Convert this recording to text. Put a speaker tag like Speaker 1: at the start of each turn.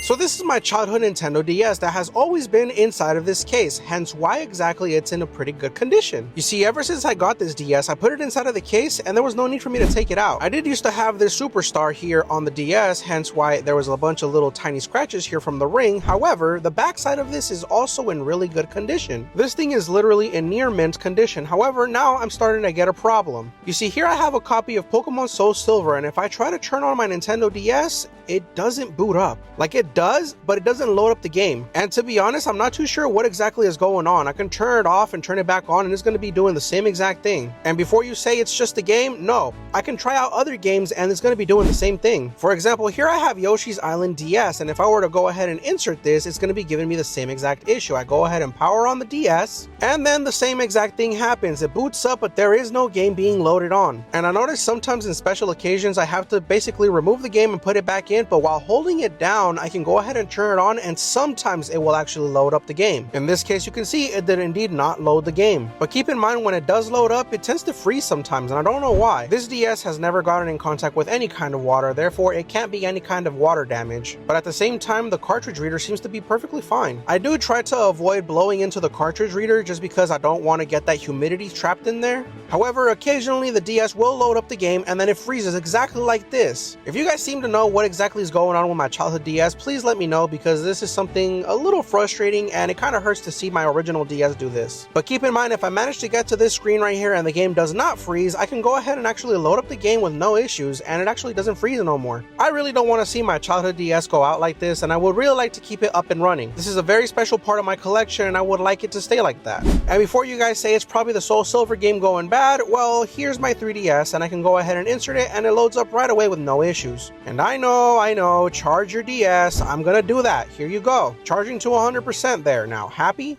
Speaker 1: So this is my childhood Nintendo DS that has always been inside of this case, hence why exactly it's in a pretty good condition. You see, ever since I got this DS, I put it inside of the case and there was no need for me to take it out. I did used to have this Superstar here on the DS, hence why there was a bunch of little tiny scratches here from the ring. However, the backside of this is also in really good condition. This thing is literally in near mint condition. However, now I'm starting to get a problem. You see, here I have a copy of Pokemon Soul Silver, and if I try to turn on my Nintendo DS, it doesn't boot up. Like, it does, but it doesn't load up the game. And to be honest, I'm not too sure what exactly is going on. I can turn it off and turn it back on and it's going to be doing the same exact thing. And before you say it's just a game, no. I can try out other games and it's going to be doing the same thing. For example, here I have Yoshi's Island DS, and if I were to go ahead and insert this, it's going to be giving me the same exact issue. I go ahead and power on the DS, and then the same exact thing happens. It boots up, but there is no game being loaded on. And I notice sometimes in special occasions, I have to basically remove the game and put it back in, but while holding it down, I can go ahead and turn it on, and sometimes it will actually load up the game. In this case, you can see it did indeed not load the game. But keep in mind, when it does load up, it tends to freeze sometimes, and I don't know why. This DS has never gotten in contact with any kind of water, therefore it can't be any kind of water damage. But at the same time, the cartridge reader seems to be perfectly fine. I do try to avoid blowing into the cartridge reader just because I don't want to get that humidity trapped in there. However, occasionally the DS will load up the game and then it freezes exactly like this. If you guys seem to know what exactly is going on with my childhood DS, please let me know, because this is something a little frustrating and it kind of hurts to see my original DS do this. But keep in mind, if I manage to get to this screen right here and the game does not freeze, I can go ahead and actually load up the game with no issues and it actually doesn't freeze no more. I really don't want to see my childhood DS go out like this, and I would really like to keep it up and running. This is a very special part of my collection and I would like it to stay like that. And before you guys say it's probably the Soul Silver game going bad, well, here's my 3DS and I can go ahead and insert it and it loads up right away with no issues. And I know, charge your DS. I'm gonna do that. Here you go. Charging to 100% there. Now, happy?